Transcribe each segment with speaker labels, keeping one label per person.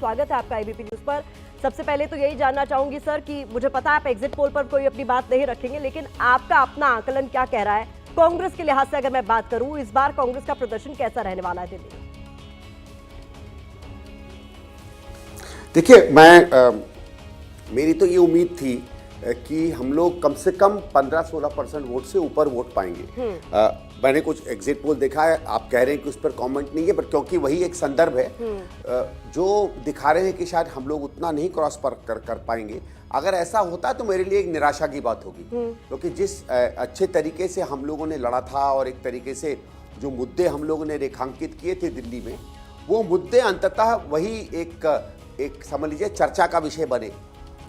Speaker 1: स्वागत है आपका एबीपी न्यूज पर। सबसे पहले तो यही जानना चाहूंगी सर कि मुझे पता है आप एग्जिट पोल पर कोई अपनी बात नहीं रखेंगे, लेकिन आपका अपना आकलन क्या कह रहा है? कांग्रेस के लिहाज से अगर मैं बात करूं, इस बार कांग्रेस का प्रदर्शन कैसा रहने वाला है दिल्ली में?
Speaker 2: देखिए, मेरी तो ये उम्मीद थी कि हम लोग कम से कम 15-16% वोट से ऊपर वोट पाएंगे। मैंने कुछ एग्जिट पोल देखा है, आप कह रहे हैं कि उस पर कमेंट नहीं है, पर क्योंकि वही एक संदर्भ है जो दिखा रहे हैं कि शायद हम लोग उतना नहीं क्रॉस पर कर पाएंगे। अगर ऐसा होता तो मेरे लिए एक निराशा की बात होगी, क्योंकि जिस अच्छे तरीके से हम लोगों ने लड़ा था और एक तरीके से जो मुद्दे हम लोगों ने रेखांकित किए थे दिल्ली में, वो मुद्दे अंततः वही एक समझ लीजिए चर्चा का विषय बने।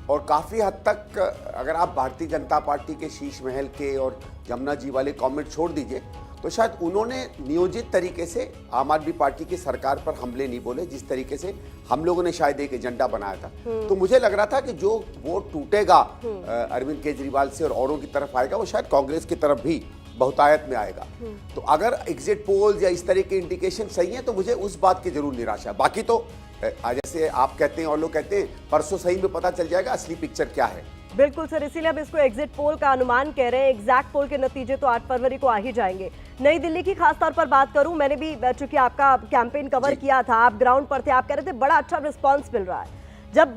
Speaker 2: और काफ़ी हद तक अगर आप भारतीय जनता पार्टी के शीश महल के और जमुना जी वाले कमेंट छोड़ दीजिए, तो शायद उन्होंने नियोजित तरीके से आम आदमी पार्टी की सरकार पर हमले नहीं बोले, जिस तरीके से हम लोगों ने शायद एक एजेंडा बनाया था। तो मुझे लग रहा था कि जो वोट टूटेगा अरविंद केजरीवाल से और औरों की तरफ आएगा, वो शायद कांग्रेस की तरफ भी बहुतायत में आएगा। तो अगर एग्जिट पोल्स या इस तरह के इंडिकेशन सही है तो मुझे उस बात की जरूर निराशा है। बाकी तो जैसे आप कहते हैं और लोग कहते हैं, परसों सही में पता चल जाएगा असली पिक्चर क्या है।
Speaker 1: बिल्कुल सर, इसीलिए अब इसको एग्जिट पोल का अनुमान कह रहे हैं। एग्जैक्ट पोल के नतीजे तो 8 फरवरी को आ ही जाएंगे। नई दिल्ली की खास तौर पर बात करूं, मैंने भी चूंकि आपका कैंपेन कवर किया था, आप ग्राउंड पर थे, आप कह रहे थे बड़ा अच्छा रिस्पांस मिल रहा है। जब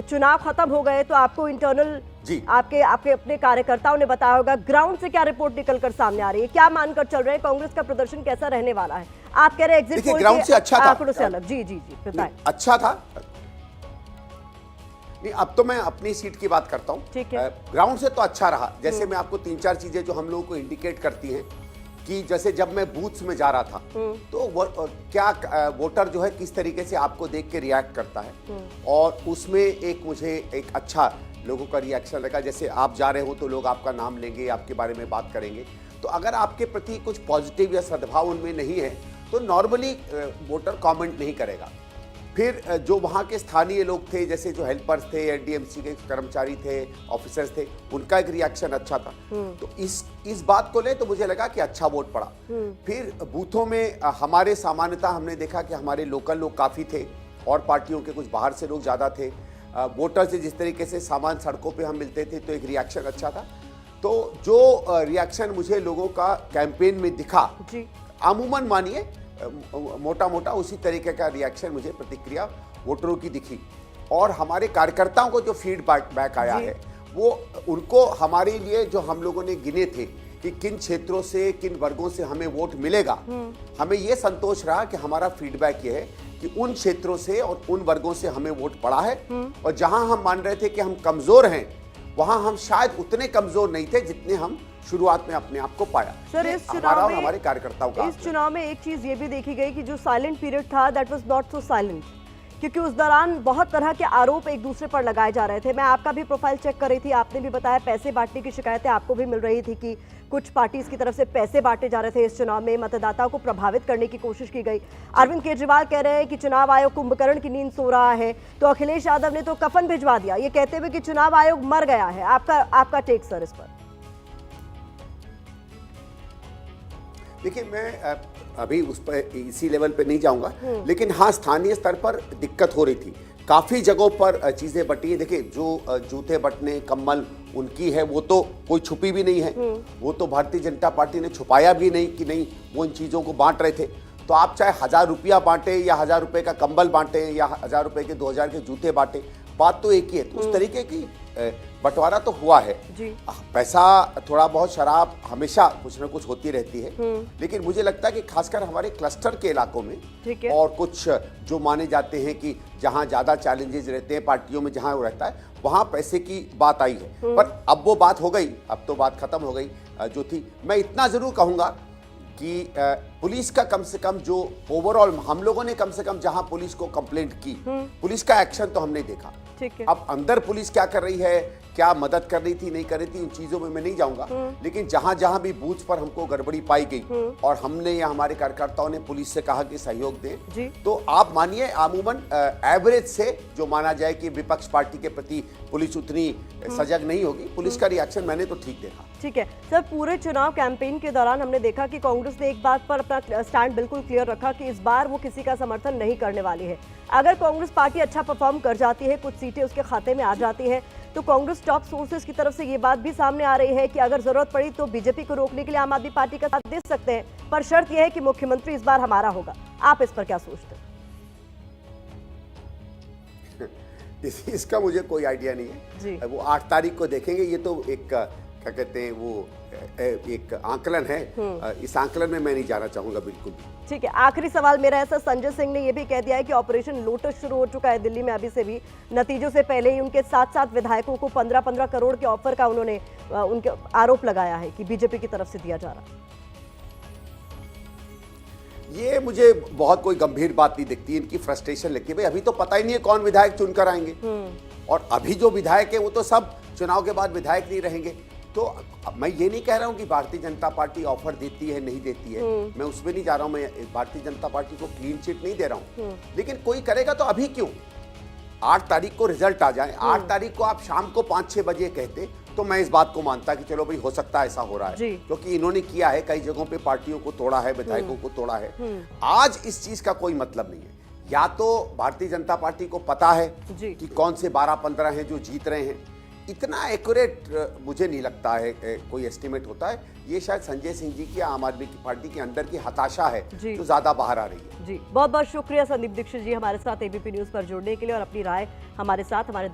Speaker 1: चुनाव खत्म हो गए तो आपको इंटरनल आपके अपने कार्यकर्ताओं ने बताया होगा, ग्राउंड से क्या रिपोर्ट निकलकर सामने आ रही है, क्या मानकर चल रहे हैं, कांग्रेस का प्रदर्शन कैसा रहने वाला है? आप कह रहे हैं एग्जिट पोल
Speaker 2: ग्राउंड से अच्छा था,
Speaker 1: आंकड़ों से अलग। जी बताएं।
Speaker 2: अच्छा था। नहीं, अब तो मैं अपनी सीट की बात करता हूँ।
Speaker 1: ठीक है।
Speaker 2: ग्राउंड से तो अच्छा रहा। जैसे मैं आपको 3-4 चीजें जो हम लोगों को इंडिकेट करती हैं कि जैसे जब मैं बूथ्स में जा रहा था तो क्या वोटर जो है किस तरीके से आपको देख के रिएक्ट करता है, और उसमें मुझे एक अच्छा लोगों का रिएक्शन लगा। जैसे आप जा रहे हो तो लोग आपका नाम लेंगे, आपके बारे में बात करेंगे। तो अगर आपके प्रति कुछ पॉजिटिव या सद्भाव उनमें नहीं है तो नॉर्मली वोटर कमेंट नहीं करेगा। फिर जो वहाँ के स्थानीय लोग थे, जैसे जो हेल्पर्स थे, एनडीएमसी के कर्मचारी थे, ऑफिसर्स थे, उनका एक रिएक्शन अच्छा था। तो इस बात को ले तो मुझे लगा कि अच्छा वोट पड़ा। फिर बूथों में हमारे सामान्यतः हमने देखा कि हमारे लोकल लोग काफ़ी थे और पार्टियों के कुछ बाहर से लोग ज़्यादा थे। वोटर से जिस तरीके से सामान सड़कों पे हम मिलते थे तो एक रिएक्शन अच्छा था। तो जो रिएक्शन मुझे लोगों का कैंपेन में दिखा, अमूमन मानिए मोटा मोटा उसी तरीके का रिएक्शन मुझे प्रतिक्रिया वोटरों की दिखी। और हमारे कार्यकर्ताओं को जो फीडबैक आया है वो उनको हमारे लिए जो हम लोगों ने गिने थे कि किन क्षेत्रों से किन वर्गों से हमें वोट मिलेगा, हमें ये संतोष रहा कि हमारा फीडबैक ये है कि उन क्षेत्रों से और उन वर्गों से हमें वोट पड़ा है। और जहां हम मान रहे थे कि हम कमजोर हैं, वहां हम शायद उतने कमजोर नहीं थे जितने हम शुरुआत में अपने आप को पाया।
Speaker 1: सर, इस चुनाव में
Speaker 2: हमारे कार्यकर्ताओं का
Speaker 1: इस चुनाव में एक चीज ये भी देखी गई कि जो साइलेंट पीरियड था that was not so silent, क्योंकि उस दौरान बहुत तरह के आरोप एक दूसरे पर लगाए जा रहे थे। मैं आपका भी प्रोफाइल चेक कर रही थी, आपने भी बताया पैसे बांटने की शिकायतें आपको भी मिल रही थी कि कुछ पार्टीज की तरफ से पैसे बांटे जा रहे थे। इस चुनाव में मतदाताओं को प्रभावित करने की कोशिश की गई। अरविंद केजरीवाल कह रहे हैं कि चुनाव आयोग कुंभकर्ण की नींद सो रहा है, तो अखिलेश यादव ने तो कफन भिजवा दिया, ये कहते हुए कि चुनाव आयोग मर गया है। आपका टेक सर इस पर?
Speaker 2: देखिए, मैं अभी उस पर इसी लेवल पे नहीं जाऊंगा, लेकिन हाँ, स्थानीय स्तर पर दिक्कत हो रही थी। काफ़ी जगहों पर चीज़ें बटी हैं। देखिए, जो जूते बटने कम्बल उनकी है वो तो कोई छुपी भी नहीं है, वो तो भारतीय जनता पार्टी ने छुपाया भी नहीं कि नहीं वो इन चीज़ों को बांट रहे थे। तो आप चाहे 1000 रुपया बांटे या 1000 रुपये का कंबल बांटे या 1000 रुपये के 2000 के जूते बांटे, बात तो एक ही है। तो उस तरीके की बंटवारा तो हुआ है। पैसा, थोड़ा बहुत शराब हमेशा कुछ ना कुछ होती रहती है, लेकिन मुझे लगता है कि खासकर हमारे क्लस्टर के इलाकों में और कुछ जो माने जाते हैं कि जहां ज्यादा चैलेंजेस रहते हैं पार्टियों में, जहां वो रहता है वहां पैसे की बात आई है। पर अब वो बात हो गई, अब तो बात खत्म हो गई जो थी। मैं इतना जरूर कहूंगा कि पुलिस का कम से कम जो ओवरऑल हम लोगों ने कम से कम जहां पुलिस को कंप्लेंट की, पुलिस का एक्शन तो हमने देखा।
Speaker 1: ठीक है।
Speaker 2: अब अंदर पुलिस क्या कर रही है, क्या मदद कर रही थी नहीं कर रही थी, उन चीजों में मैं नहीं जाऊंगा, लेकिन जहां जहां भी बूथ पर हमको गड़बड़ी पाई गई और हमने या हमारे कार्यकर्ताओं ने पुलिस से कहा कि सहयोग दें, तो आप मानिए अमूमन एवरेज से जो माना जाए कि विपक्ष पार्टी के प्रति पुलिस उतनी सजग नहीं होगी, पुलिस का रिएक्शन मैंने तो ठीक देखा।
Speaker 1: ठीक है सर, पूरे चुनाव कैंपेन के दौरान हमने देखा कि कांग्रेस ने एक बात पर अपना स्टैंड बिल्कुल क्लियर रखा कि इस बार वो किसी का समर्थन नहीं करने वाली है। अगर कांग्रेस पार्टी अच्छा परफॉर्म कर जाती है, कुछ सीटें उसके खाते में आ जाती है, तो कांग्रेस टॉप सोर्सेज की तरफ से ये बात भी सामने आ रही है कि अगर जरूरत पड़ी तो बीजेपी को रोकने के लिए आम आदमी पार्टी का साथ दे सकते हैं, पर शर्त यह है कि मुख्यमंत्री इस बार हमारा होगा। आप इस पर क्या सोचते हैं?
Speaker 2: इसका मुझे कोई आइडिया नहीं
Speaker 1: जी।
Speaker 2: है, वो 8 तारीख को देखेंगे। ये तो एक क्या कहते हैं वो एक आंकलन है, इस आंकलन में मैं नहीं जाना चाहूंगा बिल्कुल भी।
Speaker 1: ठीक है, आखिरी सवाल मेरा ऐसा, संजय सिंह ने यह भी कह दिया है कि ऑपरेशन लोटस शुरू हो चुका है दिल्ली में अभी से भी, नतीजों से पहले ही उनके 7-7 विधायकों को 15-15 करोड़ के ऑफर का उन्होंने उनके आरोप लगाया है कि बीजेपी की तरफ से दिया जा रहा है।
Speaker 2: ये मुझे बहुत कोई गंभीर बात नहीं दिखती, इनकी फ्रस्ट्रेशन लगती है। भाई अभी तो पता ही नहीं है कौन विधायक चुनकर आएंगे, और अभी जो विधायक है वो तो सब चुनाव के बाद विधायक नहीं रहेंगे। तो मैं ये नहीं कह रहा हूं कि भारतीय जनता पार्टी ऑफर देती है नहीं देती है, मैं उसमें नहीं जा रहा हूं, मैं भारतीय जनता पार्टी को क्लीन चिट नहीं दे रहा हूं, लेकिन कोई करेगा तो अभी क्यों? 8 तारीख को रिजल्ट आ जाए, 8 तारीख को आप शाम को 5-6 बजे कहते तो मैं इस बात को मानता कि चलो भाई हो सकता है ऐसा हो रहा है, क्योंकि इन्होंने किया है, कई जगहों पे पार्टियों को तोड़ा है, विधायकों को तोड़ा है। आज इस चीज का कोई मतलब नहीं है। या तो भारतीय जनता पार्टी को पता है कि कौन से 12-15 हैं जो जीत रहे हैं, इतना एक्यूरेट मुझे नहीं लगता है कोई एस्टिमेट होता है। ये शायद संजय सिंह जी की आम आदमी की पार्टी के अंदर की हताशा है जो ज्यादा बाहर आ रही है।
Speaker 1: जी, बहुत बहुत शुक्रिया संदीप दीक्षित जी हमारे साथ एबीपी न्यूज पर जुड़ने के लिए और अपनी राय हमारे साथ हमारे